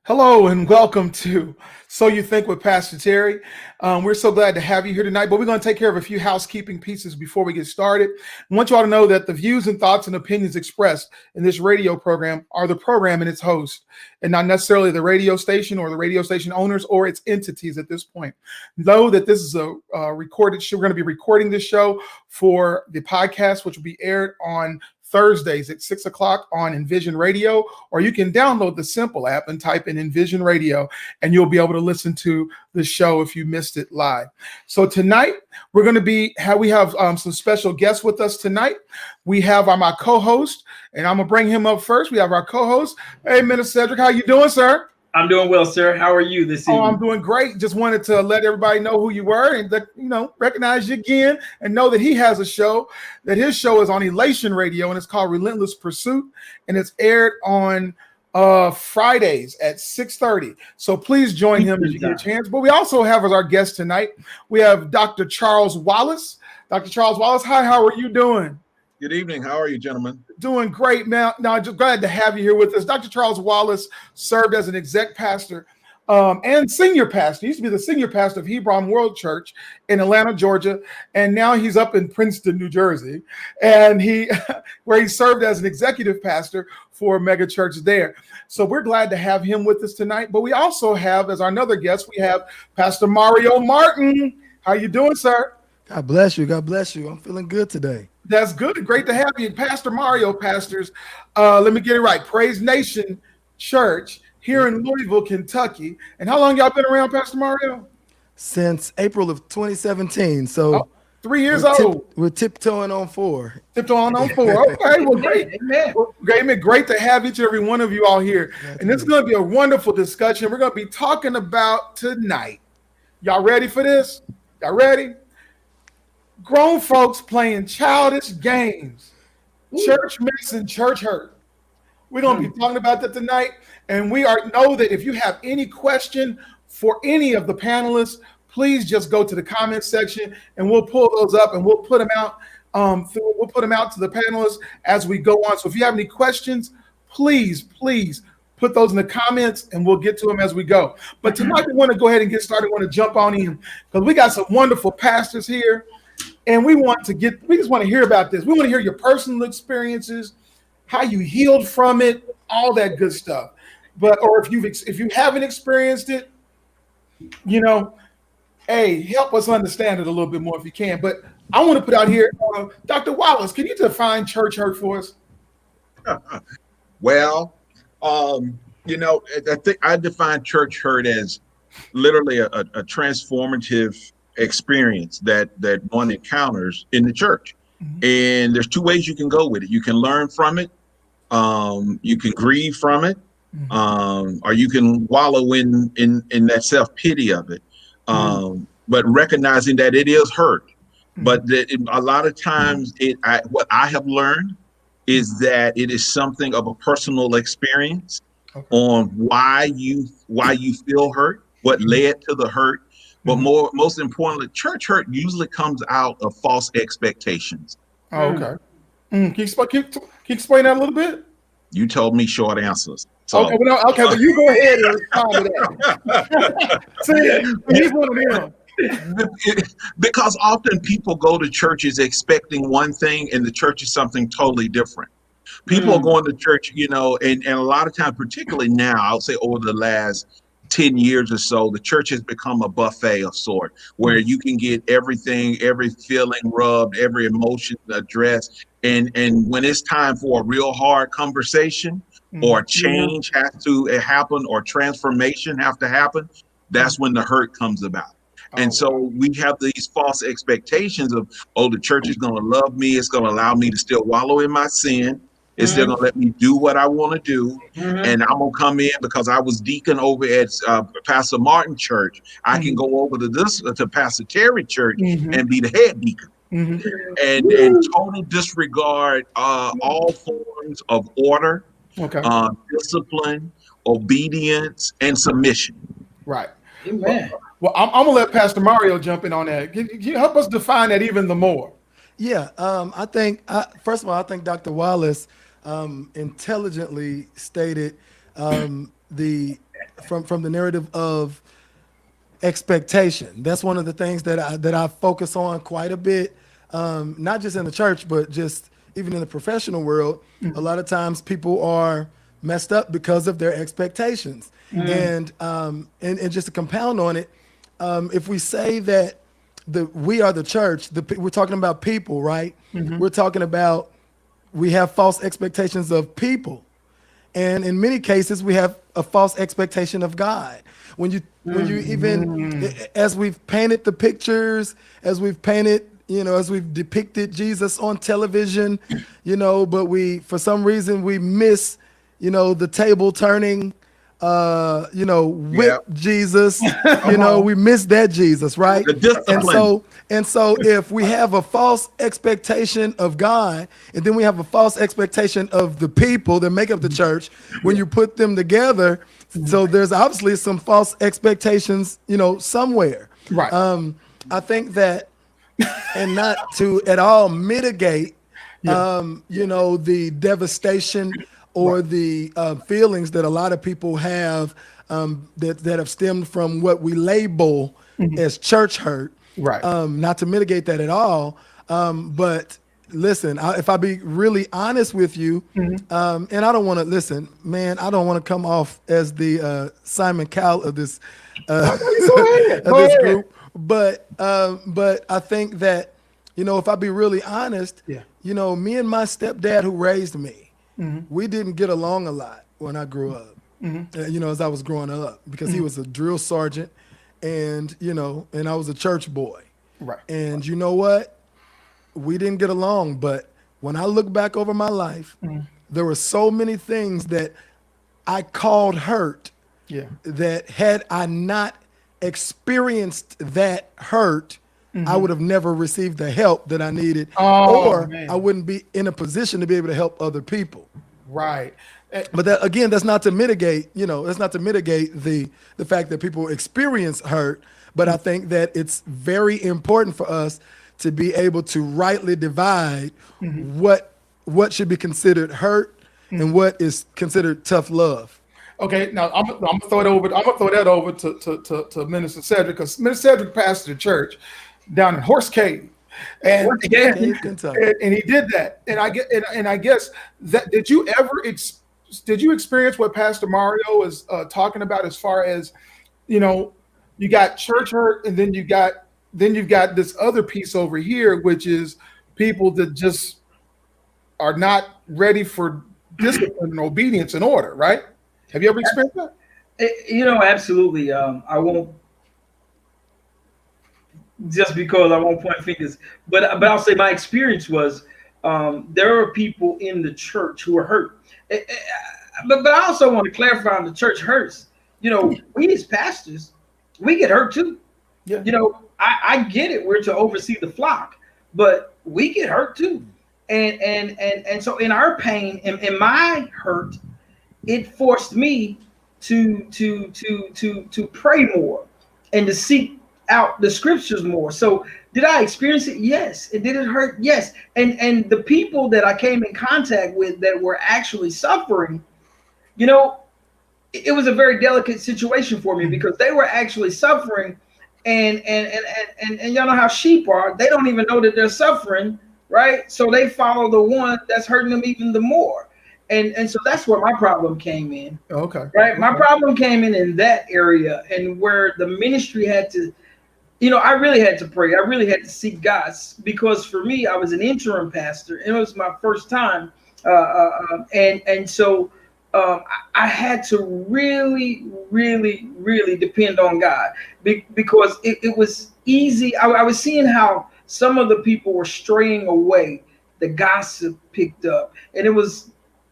Hello and welcome to So You Think with Pastor Terry. We're so glad to have you here tonight, but we're going to take care of a few housekeeping pieces before we get started. I want you all to know that the views and thoughts and opinions expressed in this radio program are the program and its host, and not necessarily the radio station or the radio station owners or its entities at this point. Know that this is a recorded show. We're going to be recording this show for the podcast, which will be aired on Thursdays at 6 o'clock on Envision Radio, or you can download the Simple app and type in Envision Radio, and you'll be able to listen to the show if you missed it live. So tonight, we have some special guests with us tonight. We have my co-host, and I'm going to bring him up first. We have our co-host. Hey, Minister Cedric, how you doing, sir? I'm doing well, sir. How are you this evening? Oh, I'm doing great. Just wanted to let everybody know who you were and recognize you again, and know that he has a show. That his show is on Elation Radio, and it's called Relentless Pursuit, and it's aired on Fridays at 6:30. So please join him as you get a chance. But we also have as our guest tonight, we have Dr. Charles Wallace. Dr. Charles Wallace, hi. How are you doing? Good evening. How are you, gentlemen? Doing great, man. Now, just glad to have you here with us. Dr. Charles Wallace served as an exec pastor and senior pastor. He used to be the senior pastor of Hebron World Church in Atlanta, Georgia, and now he's up in Princeton, New Jersey, and where he served as an executive pastor for a mega church there. So we're glad to have him with us tonight. But we also have, as our another guest, we have Pastor Mario Martin. How you doing, sir? God bless you. God bless you. I'm feeling good today. That's good. Great to have you. Pastor Mario pastors, let me get it right, Praise Nation Church here in Louisville, Kentucky. And how long y'all been around, Pastor Mario? Since April of 2017. So 3 years old. We're tiptoeing on 4. Tiptoeing on 4. Okay, well, great. Amen. Well, great to have each and every one of you all here. And this is going to be a wonderful discussion. We're going to be talking about tonight. Y'all ready for this? Y'all ready? Grown folks playing childish games, church mess and church hurt. We're going to be talking about that tonight. And know that if you have any question for any of the panelists, please just go to the comment section and we'll pull those up and we'll put them out. We'll put them out to the panelists as we go on. So if you have any questions, please put those in the comments and we'll get to them as we go. But tonight we want to go ahead and get started. We want to jump on in because we got some wonderful pastors here. And we just want to hear about this. We want to hear your personal experiences, how you healed from it, all that good stuff. Or if you haven't experienced it, hey, help us understand it a little bit more if you can. But I want to put out here, Dr. Wallace, can you define church hurt for us? Well, I think I define church hurt as literally a transformative experience that one encounters in the church. And there's 2 ways you can go with it. You can learn from it, you can grieve from it, or you can wallow in that self-pity of it, but recognizing that it is hurt. But a lot of times what I have learned is that it is something of a personal experience on why you feel hurt, what led to the hurt. But most importantly, church hurt usually comes out of false expectations. Oh, okay. Can you explain that a little bit? You told me short answers. So. Okay, but you go ahead and respond to that. See, he's one of them. Because often people go to churches expecting one thing and the church is something totally different. People are going to church, and a lot of times, particularly now, I would say over the last 10 years or so, the church has become a buffet of sort where you can get everything, every feeling rubbed, every emotion addressed. And when it's time for a real hard conversation or change has to happen or transformation have to happen, that's when the hurt comes about. And so we have these false expectations of, the church is going to love me. It's going to allow me to still wallow in my sin. It's still going to let me do what I want to do. And I'm going to come in because I was deacon over at Pastor Martin Church. I can go over to Pastor Terry Church and be the head deacon. And total disregard all forms of order, discipline, obedience, and submission. Right. Amen. Well, I'm going to let Pastor Mario jump in on that. Can you help us define that even the more? Yeah, I think, first of all, I think Dr. Wallace intelligently stated the from the narrative of expectation. That's one of the things that I focus on quite a bit, not just in the church, but just even in the professional world. A lot of times people are messed up because of their expectations. And just to compound on it, if we say that we are the church, we're talking about people, right? We're talking about, we have false expectations of people. And in many cases, we have a false expectation of God. When you even, as we've painted the pictures, as we've painted, as we've depicted Jesus on television, but for some reason we miss, the table turning, whip Jesus, we miss that Jesus, right? The discipline. And so if we have a false expectation of God, and then we have a false expectation of the people that make up the church, when you put them together, so there's obviously some false expectations, somewhere. Right. I think that, and not to at all mitigate, the devastation or the feelings that a lot of people have that have stemmed from what we label as church hurt. Right. Not to mitigate that at all. But listen, if I be really honest with you, and I don't want to listen, man, I don't want to come off as the Simon Cowell of this group. But I think that, if I be really honest, me and my stepdad who raised me, we didn't get along a lot when I grew up, as I was growing up, because he was a drill sergeant and I was a church boy. Right. And you know what? We didn't get along. But when I look back over my life, there were so many things that I called hurt that had I not experienced that hurt, I would have never received the help that I needed, or I wouldn't be in a position to be able to help other people. Right. But that, again, that's not to mitigate, that's not to mitigate the fact that people experience hurt. But I think that it's very important for us to be able to rightly divide what should be considered hurt and what is considered tough love. Okay, now I'm gonna throw it over. I'm gonna throw that over to Minister Cedric, because Minister Cedric pastored the church down in Horse Cave, and he did that. And I guess that did you experience what Pastor Mario is talking about, as far as you got church hurt, and then you've got this other piece over here, which is people that just are not ready for discipline and obedience and order, right? Have you ever experienced that? Absolutely. I won't, just because I won't point fingers, but I'll say my experience was there are people in the church who are hurt. But I also want to clarify, on the church hurts. We as pastors, we get hurt too. Yeah. I get it. We're to oversee the flock, but we get hurt too. And so in our pain, in my hurt, it forced me to pray more and to seek out the scriptures more. So did I experience it? Yes. And did it hurt? Yes. And the people that I came in contact with that were actually suffering, it was a very delicate situation for me, because they were actually suffering, and y'all know how sheep are. They don't even know that they're suffering, right? So they follow the one that's hurting them even the more. And so that's where my problem came in. Okay. Right. My problem came in that area, and where the ministry had to, I really had to pray. I really had to seek God, because for me, I was an interim pastor, and it was my first time. And so I had to really, really, really depend on God, because it was easy. I was seeing how some of the people were straying away. The gossip picked up, and it was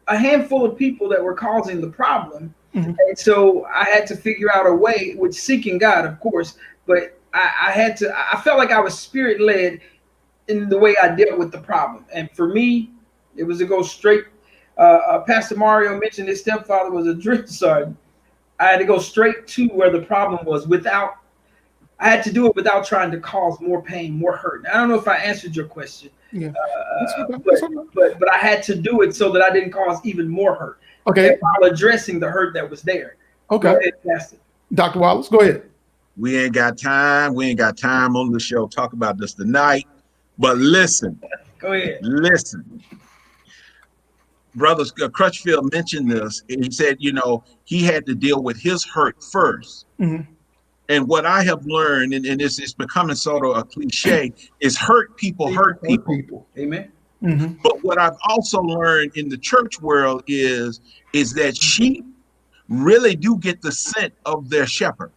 a handful of people that were causing the problem. And so I had to figure out a way, with seeking God, of course, but I felt like I was spirit led in the way I dealt with the problem. And for me, it was to go straight. Pastor Mario mentioned his stepfather was a drill sergeant. I had to go straight to where the problem was, I had to do it without trying to cause more pain, more hurt. I don't know if I answered your question. Yeah. But I had to do it so that I didn't cause even more hurt. Okay. While addressing the hurt that was there. Okay. Go ahead, Pastor. Dr. Wallace, go ahead. We ain't got time. We ain't got time on the show to talk about this tonight. But listen, Go ahead. listen. Brother Crutchfield mentioned this. And he said, he had to deal with his hurt 1st. Mm-hmm. And what I have learned, and it's becoming sort of a cliche, is hurt people hurt people. Amen. Mm-hmm. But what I've also learned in the church world is that sheep really do get the scent of their shepherd.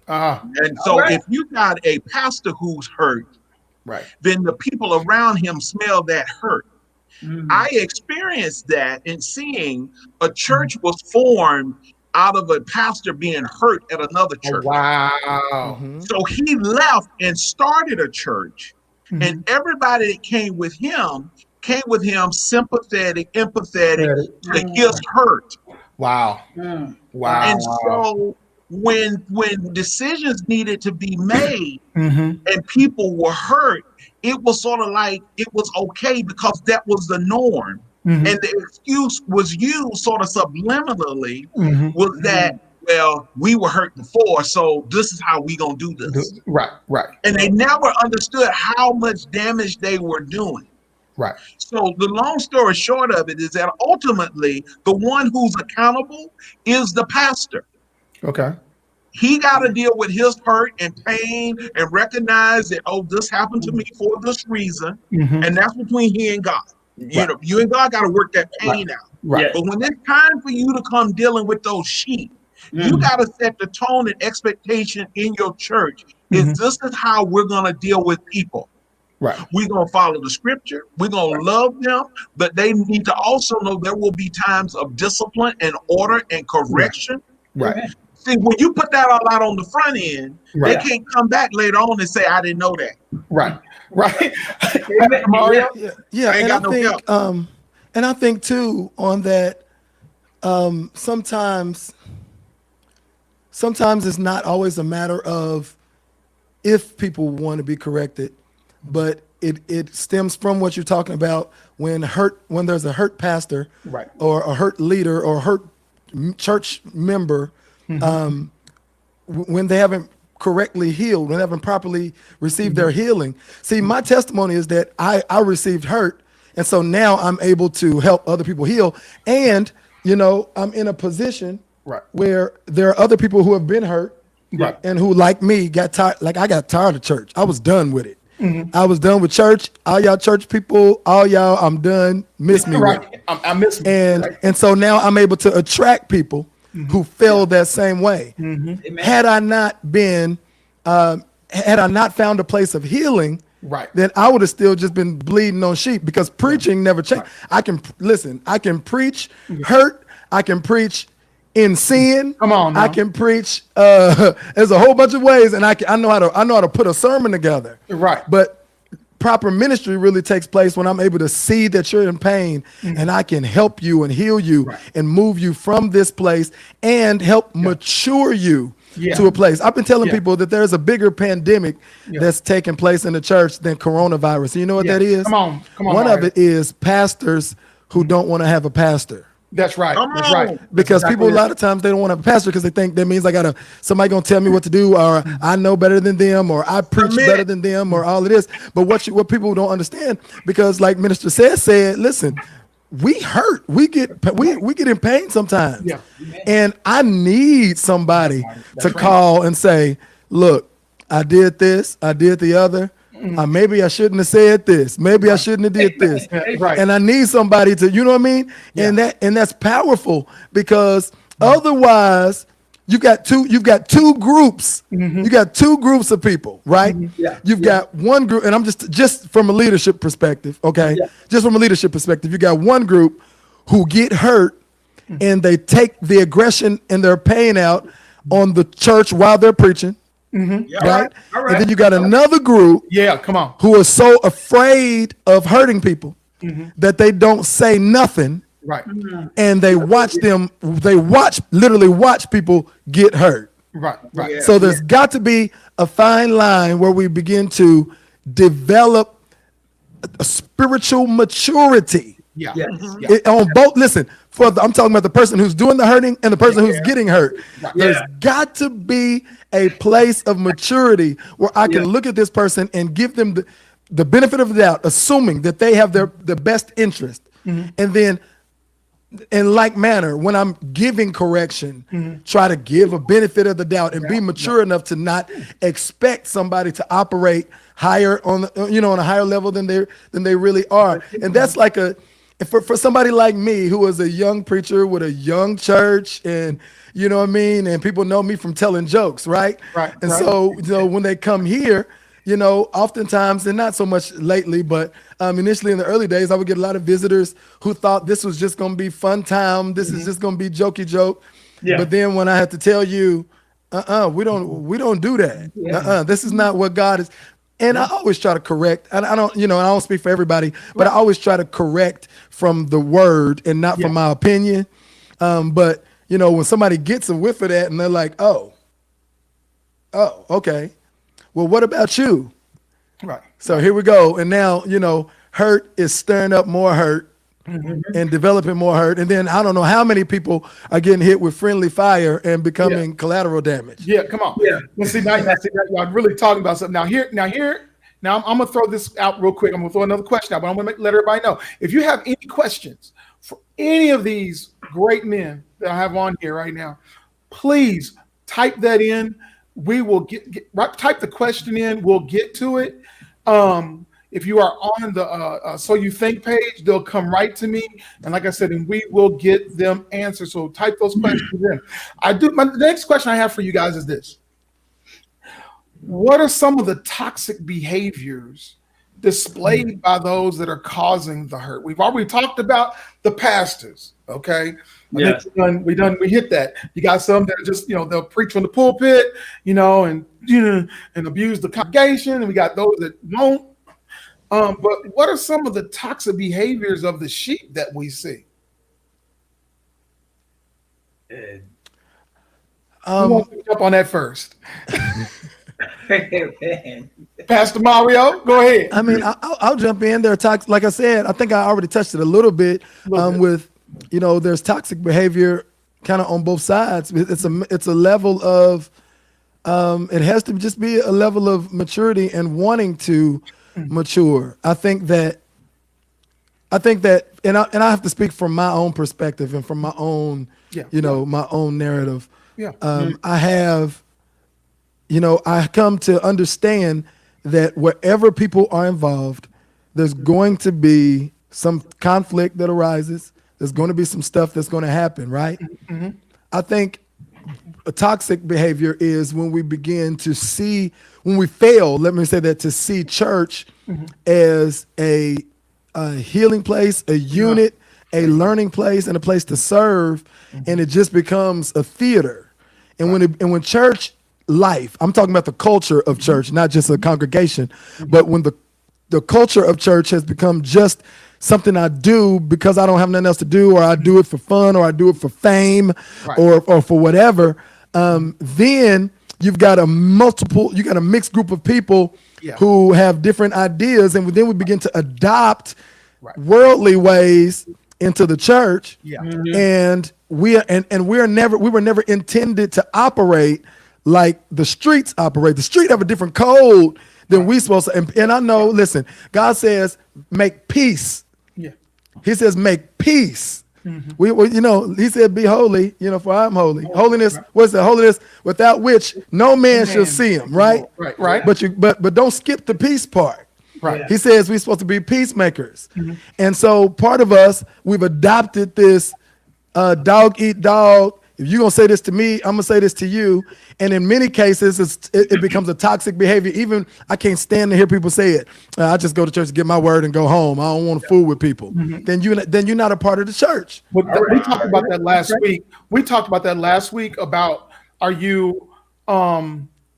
And so right. if you got a pastor who's hurt, Right. then the people around him smell that hurt. Mm. I experienced that in seeing a church was formed out of a pastor being hurt at another Oh, church. wow. So he left and started a church, and everybody that came with him sympathetic, empathetic to his hurt. Wow. Mm. Wow. And so when decisions needed to be made and people were hurt, it was sort of like it was okay because that was the norm. And the excuse was used sort of subliminally was that, well, we were hurt before, so this is how we gonna do this. Right. And they never understood how much damage they were doing. Right. So the long story short of it is that ultimately the one who's accountable is the pastor. Okay. He got to deal with his hurt and pain and recognize that, oh, this happened to me for this reason. And that's between he and God. You and God got to work that pain out. Right. But when it's time for you to come dealing with those sheep, you got to set the tone and expectation in your church. Is this is how we're going to deal with people. Right. We're going to follow the scripture. We're going to love them. But they need to also know there will be times of discipline and order and correction. Right. See, when you put that all out on the front end, Right. they can't come back later on and say, I didn't know that. Right. Right. Amen. Mario? Yeah, I ain't got no help. And I think too on that, sometimes it's not always a matter of if people want to be corrected, but it stems from what you're talking about when there's a hurt pastor, Right. or a hurt leader or a hurt church member, when they haven't correctly healed, when they haven't properly received their healing. See, my testimony is that I received hurt, and so now I'm able to help other people heal. And I'm in a position Right. where there are other people who have been hurt, Right. and who, like me, got tired. Like I got tired of church. I was done with it. I was done with church. All y'all church people, all y'all, I'm done. Miss me. Right. with it. I miss me. And so now I'm able to attract people who feel that same way. Had I not found a place of healing, Right. then I would have still just been bleeding on sheep, because preaching never changed. I can preach hurt. I can preach in sin. Come on now. I can preach. There's a whole bunch of ways, and I know how to put a sermon together. Right. But proper ministry really takes place when I'm able to see that you're in pain, and I can help you and heal you and move you from this place and help mature you to a place. I've been telling people that there's a bigger pandemic that's taking place in the church than coronavirus. You know what that is? Come on, One Mario. of it is pastors who don't want to have a pastor. That's right. Come That's on. right. Because That's people, a exactly lot of times, they don't want to have a pastor because they think that means somebody gonna tell me what to do, or I know better than them, or I preach Submit. better than them, or all of this. But what people don't understand, because like Minister said, listen, we hurt, we get in pain sometimes, Yeah. and I need somebody to call and say, look, I did this, I did the other. Maybe I shouldn't have said this. Maybe I shouldn't have did this. Right. And I need somebody to, you know what I mean? And that's powerful, because otherwise you've got two groups. You got two groups of people, right? Yeah. You've got one group, and I'm just from a leadership perspective, okay? Yeah. Just from a leadership perspective, you got one group who get hurt and they take the aggression and their pain out on the church while they're preaching. Yeah. Right? All right. And then you got another group Yeah. Come on. who are so afraid of hurting people that they don't say nothing, Right. and they literally watch people get hurt. Right. Right. Yeah. So there's got to be a fine line where we begin to develop a spiritual maturity Yeah. Yes. Yeah. On both, listen, I'm talking about the person who's doing the hurting and the person who's getting hurt. Right. There's Yeah. got to be a place of maturity where I can Yeah. look at this person and give them the benefit of the doubt, assuming that they have the best interest. And then in like manner, when I'm giving correction, try to give a benefit of the doubt and be mature enough to not expect somebody to operate higher on on a higher level than they really are. And that's like for somebody like me who was a young preacher with a young church, and you know what I mean, and people know me from telling jokes, right? Right, And right. so when they come here, oftentimes, and not so much lately, but initially in the early days, I would get a lot of visitors who thought this was just going to be fun time. This is just going to be jokey joke. Yeah. But then when I had to tell you, we don't do that. Yeah. This is not what God is. And I always try to correct, and I don't, and I don't speak for everybody, but I always try to correct from the word and not from my opinion. But when somebody gets a whiff of that and they're like, oh, okay. Well, what about you? Right. So here we go. And now, hurt is stirring up more hurt and developing more hurt. And then I don't know how many people are getting hit with friendly fire and becoming collateral damage. Yeah, come on. Yeah. Well, see, now y'all really talking about something. Now I'm gonna throw this out real quick. I'm gonna throw another question out, but I'm gonna let everybody know. If you have any questions for any of these great men that I have on here right now, please type that in. We will type the question in. We'll get to it. If you are on the So You Think page, they'll come right to me. And like I said, and we will get them answered. So type those questions in. The next question I have for you guys is this. What are some of the toxic behaviors displayed by those that are causing the hurt? We've already talked about the pastors, okay? I think we hit that. You got some that are just, they'll preach from the pulpit, and abuse the congregation, and we got those that won't. But what are some of the toxic behaviors of the sheep that we see? Who wants to pick up on that first? Pastor Mario, go ahead. I mean, I'll jump in. There are toxic, like I said, I think I already touched it a little bit with, there's toxic behavior kind of on both sides. It's a level of, it has to just be a level of maturity and wanting to mature. I think that, and I have to speak from my own perspective and from my own, my own narrative. Yeah. I come to understand that wherever people are involved, there's going to be some conflict that arises. There's going to be some stuff that's going to happen, right? Mm-hmm. I think a toxic behavior is when we begin to see, when we fail, let me say that, to see church as a healing place, a unit, a learning place, and a place to serve, and it just becomes a theater. And when church life, I'm talking about the culture of church, not just a congregation, but when the culture of church has become just something I do because I don't have nothing else to do, or I do it for fun, or I do it for fame, or for whatever, then you've got a mixed group of people who have different ideas, and then we begin to adopt worldly ways into the church, and we were never intended to operate like the streets operate. The street have a different code than we supposed to. And I know, listen, God says, make peace. Yeah. He says, make peace. He said, be holy, for I am holy. Holiness, what's that? Holiness without which no man shall see him, right? Right. But don't skip the peace part. Right. He says we're supposed to be peacemakers. And so part of us, we've adopted this dog eat dog. If you're going to say this to me, I'm going to say this to you. And in many cases, it becomes a toxic behavior. Even I can't stand to hear people say it. I just go to church to get my word and go home. I don't want to fool with people. Then you're not a part of the church. We talked about that last week. We talked about that last week about, are you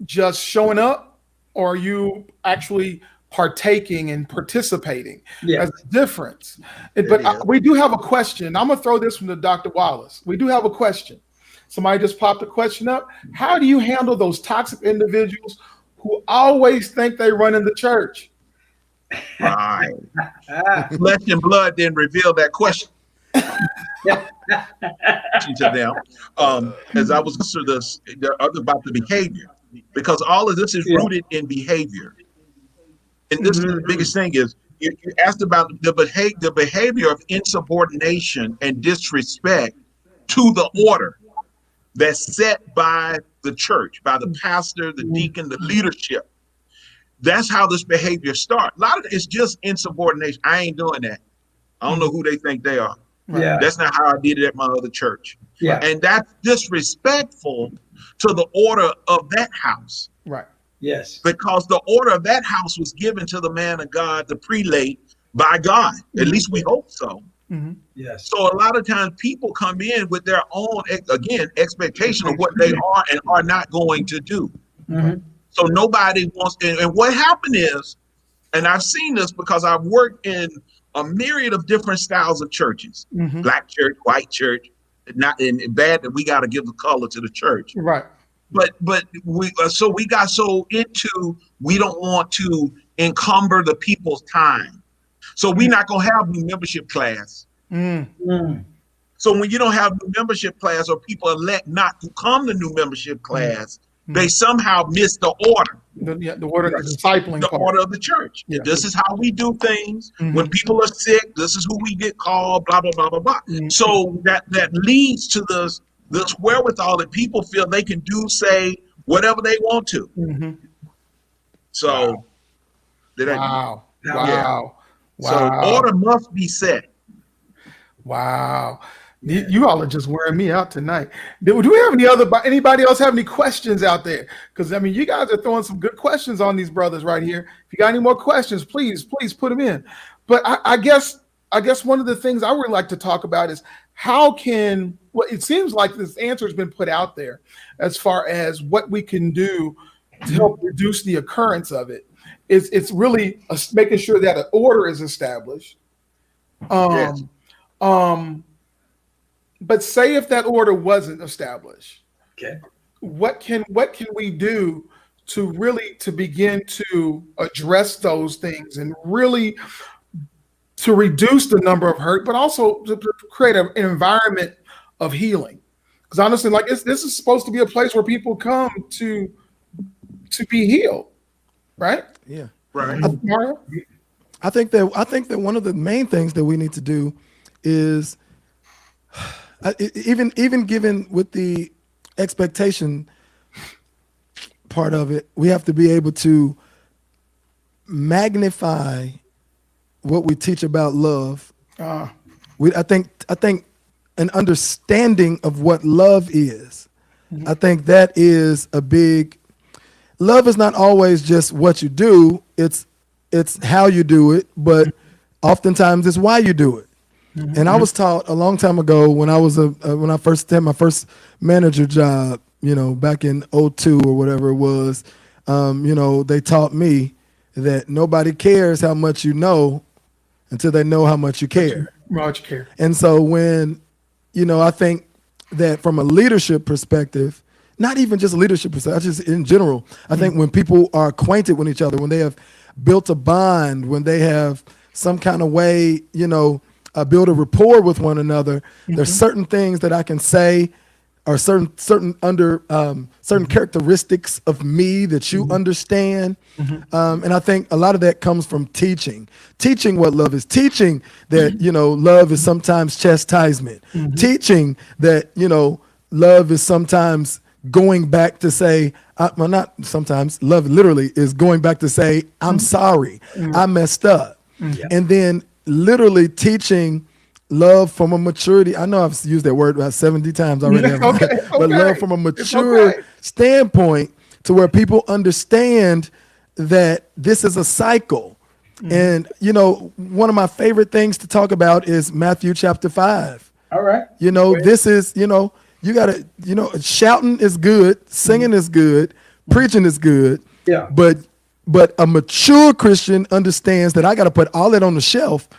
just showing up, or are you actually partaking and participating? That's the difference. But we do have a question. I'm going to throw this one to Dr. Wallace. We do have a question. Somebody just popped a question up. How do you handle those toxic individuals who always think they run in the church? Right. Flesh and blood didn't reveal that question to them. As I was through this, about the behavior, because all of this is rooted in behavior. And this is the biggest thing is you asked about the behavior of insubordination and disrespect to the order that's set by the church, by the pastor, the deacon, the leadership. That's how this behavior starts. A lot of it's just insubordination. I ain't doing that. I don't know who they think they are. Yeah. That's not how I did it at my other church. Yeah. And that's disrespectful to the order of that house. Right. Yes. Because the order of that house was given to the man of God, the prelate, by God. At least we hope so. Yes. So a lot of times people come in with their own, again, expectation of what they are and are not going to do. So nobody wants, and what happened is, and I've seen this because I've worked in a myriad of different styles of churches, black church, white church, not and bad that we got to give the color to the church. Right. But we got so into, we don't want to encumber the people's time. So we're not going to have new membership class. So when you don't have new membership class, or people elect not to come to new membership class, they somehow miss the order. The order of the discipling The part. order of the church. Yeah. This is how we do things. When people are sick, this is who we get called, blah, blah, blah, blah, blah. So that leads to this wherewithal that people feel they can do, say, whatever they want to. So, Wow. So order must be set. Wow. You all are just wearing me out tonight. Do we have anybody else have any questions out there? Because I mean, you guys are throwing some good questions on these brothers right here. If you got any more questions, please put them in. But I guess one of the things I would like to talk about is it seems like this answer has been put out there as far as what we can do to help reduce the occurrence of it. It's really making sure that an order is established. Yes. But say if that order wasn't established, Okay. what can we do to begin to address those things and really to reduce the number of hurt, but also to create an environment of healing? Because honestly, like this is supposed to be a place where people come to be healed, right? Yeah. Right. Mario? I think that one of the main things that we need to do is even given with the expectation part of it, we have to be able to magnify what we teach about love. I think an understanding of what love is. I think that is a big. Love is not always just what you do. It's how you do it, but oftentimes it's why you do it. And I was taught a long time ago when I first had my first manager job, back in 2002 or whatever it was, they taught me that nobody cares how much you know until they know how much you care. Much care. And so when, I think that from a leadership perspective, not even just a leadership perspective, just in general, I think when people are acquainted with each other, when they have built a bond, when they have some kind of way, build a rapport with one another, there's certain things that I can say, or certain characteristics of me that you understand. And I think a lot of that comes from teaching what love is, teaching that, love is sometimes chastisement, teaching that, love is sometimes going back to say, well, not sometimes, love literally is going back to say, I'm sorry, I messed up. And then literally teaching love from a maturity. I know I've used that word about 70 times already, but love from a mature standpoint to where people understand that this is a cycle. And, one of my favorite things to talk about is Matthew chapter 5. All right. This is, you gotta, shouting is good, singing is good, preaching is good. Yeah. But a mature Christian understands that I got to put all that on the shelf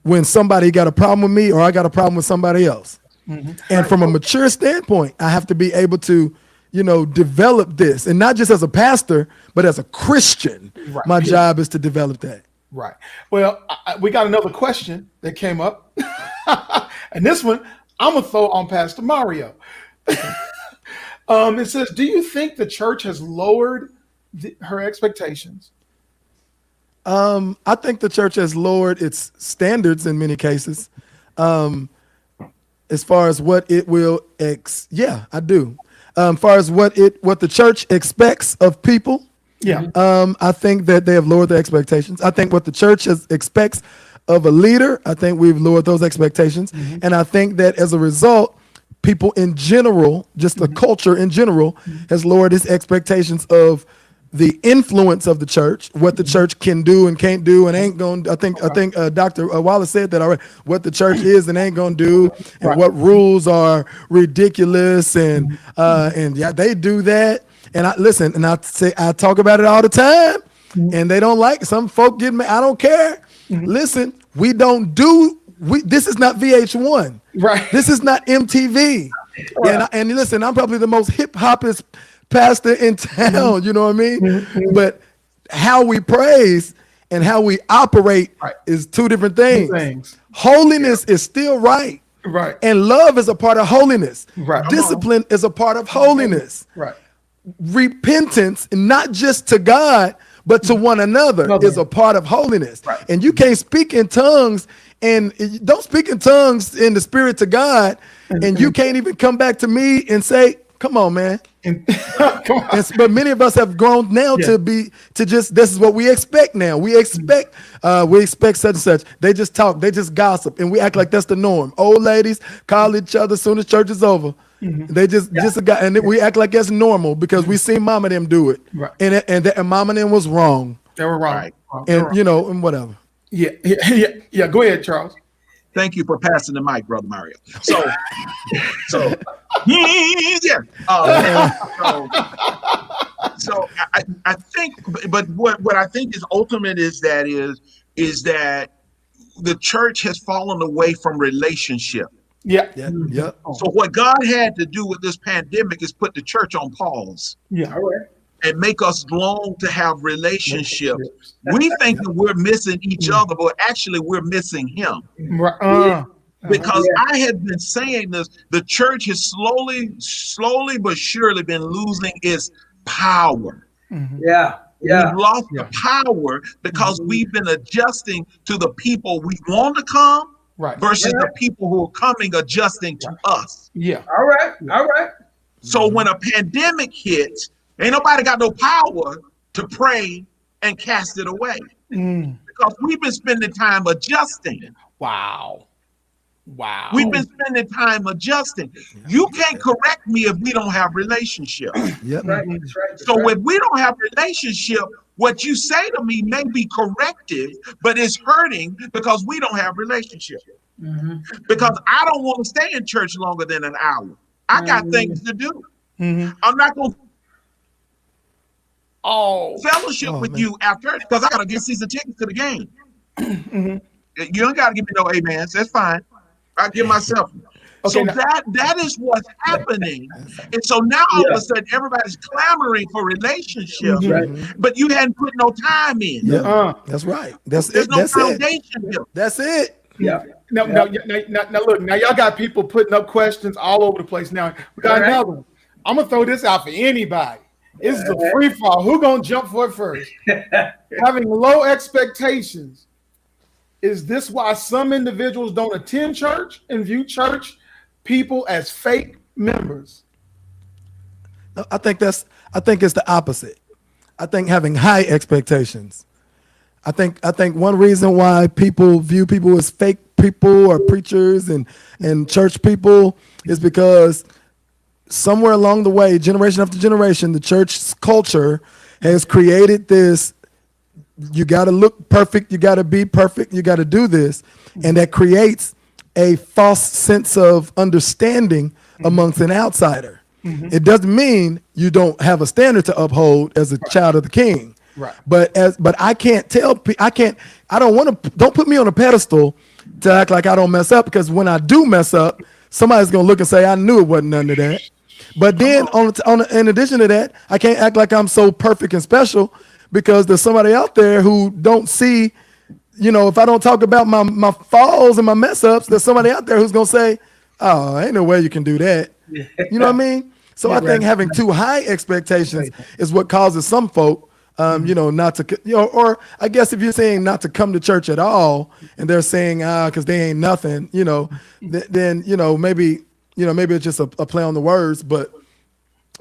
when somebody got a problem with me or I got a problem with somebody else. And from a mature standpoint, I have to be able to, develop this. And not just as a pastor, but as a Christian, my job is to develop that. Right. Well, we got another question that came up, and this one I'm gonna throw on Pastor Mario. It says, "Do you think the church has lowered her expectations?" I think the church has lowered its standards in many cases. As far as what it will yeah, I do. As far as what the church expects of people, Yeah. I think that they have lowered their expectations. I think what the church expects of a leader, I think we've lowered those expectations. And I think that as a result, people in general, just the culture in general, has lowered its expectations of the influence of the church, what the church can do and can't do and ain't going to. I think Dr. Wallace said that already, what the church is and ain't going to do, and what rules are ridiculous, and yeah, they do that. And I talk about it all the time, and they don't like it. Some folk get me. I don't care. Listen, this is not VH1. Right. This is not MTV. Right. And listen, I'm probably the most hip hopest pastor in town, you know what I mean? But how we praise and how we operate is two different things. Holiness is still right. Right. And love is a part of holiness. Right. Discipline is a part of holiness. Right. Repentance, not just to God, but to one another, is a part of holiness. Right. And you can't speak in tongues, and don't speak in tongues in the spirit to God, and you can't even come back to me and say, come on, man. But many of us have grown now to just, this is what we expect now. We expect such and such. They just talk, they just gossip, and we act like that's the norm. Old ladies call each other as soon as church is over. They just a guy, and we act like that's normal because we seen mama them do it. Right. And mama them was wrong. They were wrong. Right. And and whatever. Yeah. Go ahead, Charles. Thank you for passing the mic, Brother Mario. So yeah. So I think, but what I think is ultimate is that the church has fallen away from relationship. Yeah. So what God had to do with this pandemic is put the church on pause. Yeah. All right. And make us long to have relationships. We think that we're missing each other, but actually we're missing Him. Because I have been saying this, the church has slowly but surely been losing its power. Yeah. We've lost the power because we've been adjusting to the people we want to come versus the people who are coming adjusting to us. Yeah. All right. So when a pandemic hits, ain't nobody got no power to pray and cast it away because we've been spending time adjusting. Wow. We've been spending time adjusting. You can't correct me if we don't have relationship. Yep. That's right. So if we don't have relationship, what you say to me may be corrective, but it's hurting because we don't have relationship. Because I don't want to stay in church longer than an hour. I got things to do. I'm not going to fellowship with you after because I got to get season tickets to the game. You don't got to give me no amens. That's fine. I give myself. So that is what's happening. And so now all of a sudden everybody's clamoring for relationships, but you hadn't put no time in. That's right. There's no foundation here. That's it. Yeah. Now, look. Now, y'all got people putting up questions all over the place. Now, we got another one. I'm gonna throw this out for anybody. It's a free fall. Who gonna jump for it first? Having low expectations. Is this why some individuals don't attend church and view church people as fake members? No, I think it's the opposite. I think having high expectations. I think one reason why people view people as fake people or preachers and church people is because somewhere along the way, generation after generation, the church culture has created this, you got to look perfect, you got to be perfect, you got to do this. And that creates a false sense of understanding amongst an outsider. It doesn't mean you don't have a standard to uphold as a child of the King. Right. But I can't don't put me on a pedestal to act like I don't mess up, because when I do mess up, somebody's going to look and say, I knew it wasn't none of that. But then in addition to that, I can't act like I'm so perfect and special, because there's somebody out there who don't see if I don't talk about my falls and my mess ups, there's somebody out there who's gonna say, "Oh, ain't no way you can do that." You know what I mean? So I think having too high expectations is what causes some folk, not to, or I guess if you're saying not to come to church at all, and they're saying, because they ain't nothing, then maybe it's just a play on the words, but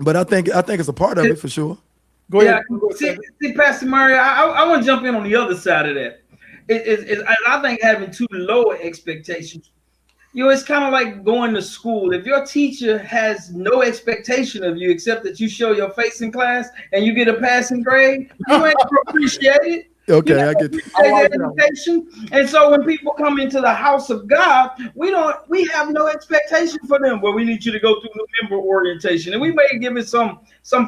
I think it's a part of it for sure. Go ahead. See, Pastor Murray, I want to jump in on the other side of that. I think having too low expectations. It's kind of like going to school. If your teacher has no expectation of you except that you show your face in class and you get a passing grade, you ain't gonna appreciate it. Okay, I get that. Education. And so when people come into the house of God, we have no expectation for them. Well, we need you to go through new member orientation, and we may give it some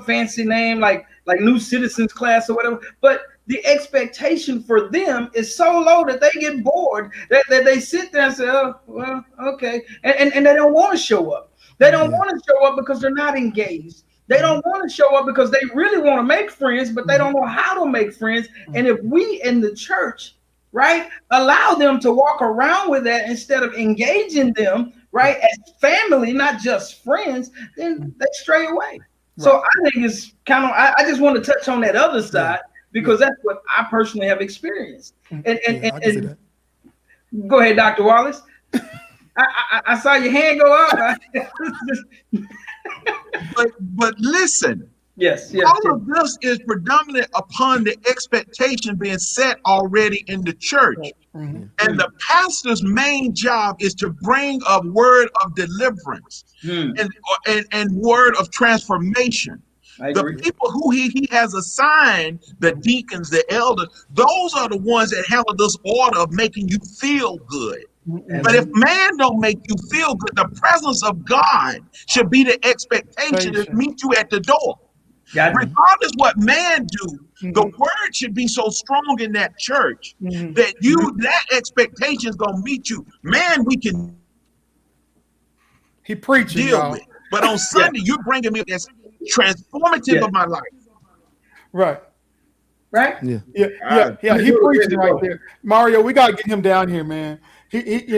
fancy name like new citizens class or whatever, but the expectation for them is so low that they get bored, that they sit there and say, oh, well, okay. And they don't want to show up. They don't want to show up because they're not engaged. They don't want to show up because they really want to make friends, but they don't know how to make friends. And if we in the church, right, allow them to walk around with that instead of engaging them, right, as family, not just friends, then they stray away. Right. So I think it's kind of, I just want to touch on that other side because that's what I personally have experienced. And go ahead, Dr. Wallace. I saw your hand go up. but listen. Yes. All of this is predominant upon the expectation being set already in the church. Mm-hmm. And the pastor's main job is to bring a word of deliverance and word of transformation. The people who he has assigned, the deacons, the elders, those are the ones that handle this order of making you feel good. Mm-hmm. But if man don't make you feel good, the presence of God should be the expectation to meet you at the door. Regardless what man do, the word should be so strong in that church that that expectation is gonna meet you. Man, we can deal with. But on Sunday, you're bringing me this transformative of my life. Right. Yeah. He preaching right there. Mario, we gotta get him down here, man. We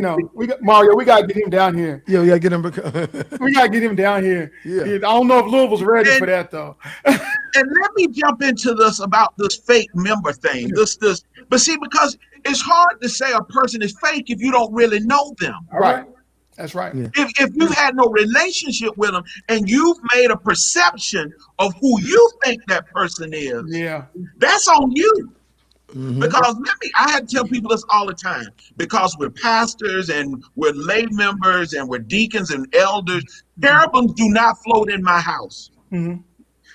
gotta get him down here. Yeah, we gotta get him. We gotta get him down here. Yeah. I don't know if Louisville's ready for that though. And let me jump into this about this fake member thing. But see, because it's hard to say a person is fake if you don't really know them. Right. That's right. Yeah. If you've had no relationship with them and you've made a perception of who you think that person is, that's on you. Mm-hmm. Because I had to tell people this all the time, because we're pastors and we're lay members and we're deacons and elders, cherubims do not float in my house. Mm-hmm.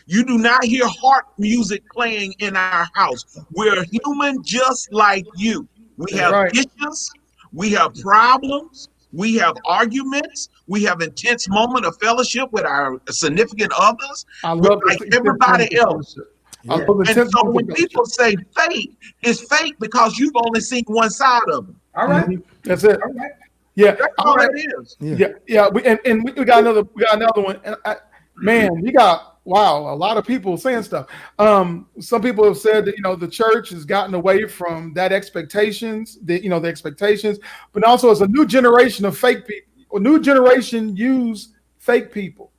You do not hear harp music playing in our house. We're human just like you. We have issues, we have problems, we have arguments, we have intense moment of fellowship with our significant others, like everybody else. Yeah. And so when people say fake, it's fake because you've only seen one side of them. All right. That's it. All right. Yeah. That's all it is. Yeah. We got another one. And we got a lot of people saying stuff. Some people have said that the church has gotten away from that expectations, the expectations, but also it's a new generation of fake people. A new generation use fake people.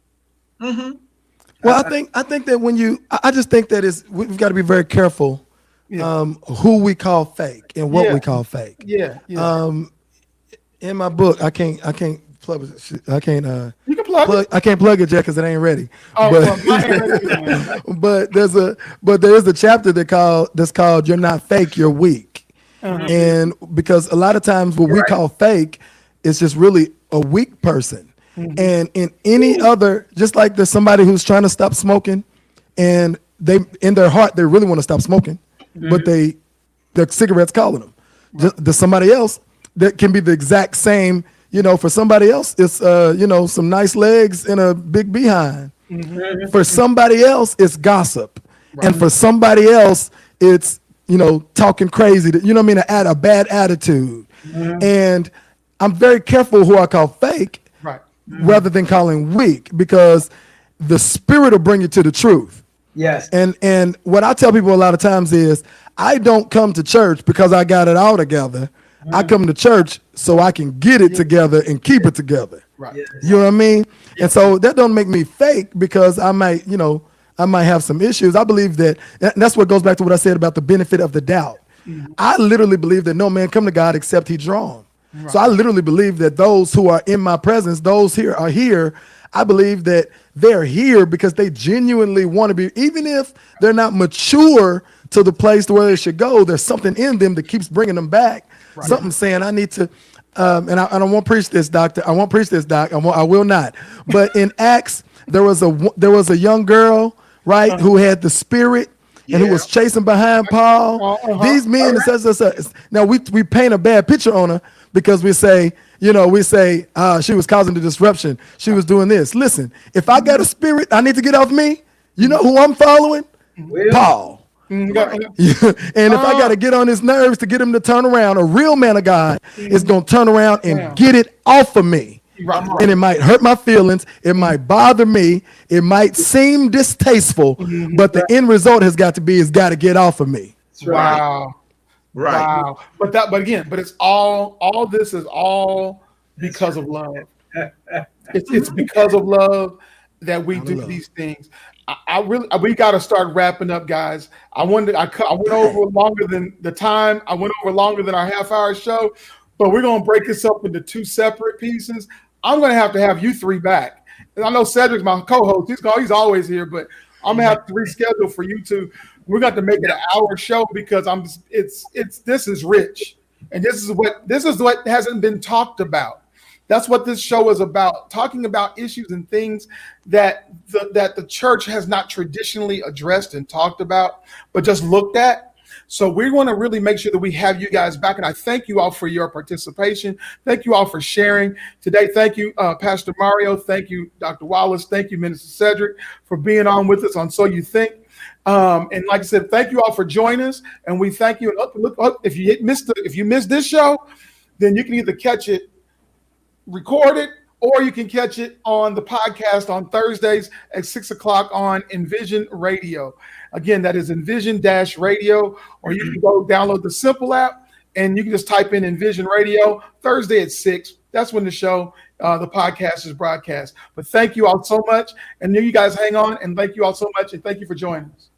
Mm-hmm. Well, I think that I just think that we've got to be very careful who we call fake and what we call fake. Yeah. In my book, I can't plug it. I can't. You can plug it. I can't plug it yet because it ain't ready. Oh, but there is a chapter that's called "You're Not Fake, You're Weak," and because a lot of times what we call fake is just really a weak person. And in any other, just like there's somebody who's trying to stop smoking and they, in their heart, they really want to stop smoking, but their cigarette's calling them. There's somebody else that can be the exact same, for somebody else, it's, some nice legs and a big behind. Mm-hmm. For somebody else, it's gossip. Right. And for somebody else, it's, talking crazy, a bad attitude. Mm-hmm. And I'm very careful who I call fake. Rather than calling weak, because the spirit will bring you to the truth. Yes. And what I tell people a lot of times is I don't come to church because I got it all together. I come to church so I can get it together and keep it together. Right. Yes. You know what I mean? And so that don't make me fake because I might, you know, I might have some issues. I believe that, and that's what goes back to what I said about the benefit of the doubt. I literally believe that no man come to God except he drawn. So I literally believe that those who are in my presence, those here are here. I believe that they're here because they genuinely want to be, even if they're not mature to the place to where they should go, there's something in them that keeps bringing them back. Something saying I need to, and I won't preach this, doctor. I won't preach this, doc. I will not. But in Acts, there was a young girl, right, who had the spirit and who was chasing behind Paul. These men, now we paint a bad picture on her because we say, she was causing the disruption. She was doing this. Listen, if I got a spirit, I need to get off me. You know who I'm following? Well, Paul. And if I got to get on his nerves to get him to turn around, a real man of God is going to turn around and get it off of me. And it might hurt my feelings. It might bother me. It might seem distasteful, but the end result has got to get off of me. that's right. Wow. Right. Wow. But it's all this is all because of love. It's because of love that we do these things. We got to start wrapping up, guys. I went over longer than the time. I went over longer than our half-hour show, but we're going to break this up into two separate pieces. I'm going to have you three back. And I know Cedric's my co-host. He's always here, but I'm going to have to reschedule for you two. We're going to make it an hour show because this is rich. And this is what hasn't been talked about. That's what this show is about, talking about issues and things that the church has not traditionally addressed and talked about, but just looked at. So we want to really make sure that we have you guys back. And I thank you all for your participation. Thank you all for sharing today. Thank you, Pastor Mario. Thank you, Dr. Wallace. Thank you, Minister Cedric, for being on with us on So You Think. And like I said, thank you all for joining us. And we thank you. And look, if you missed this show, then you can either catch it recorded, or you can catch it on the podcast on Thursdays at 6:00 on Envision Radio. Again, that is Envision-Radio, or you can go download the Simple app and you can just type in Envision Radio Thursday at 6. That's when the show, the podcast is broadcast. But thank you all so much. And you guys hang on, and thank you all so much. And thank you for joining us.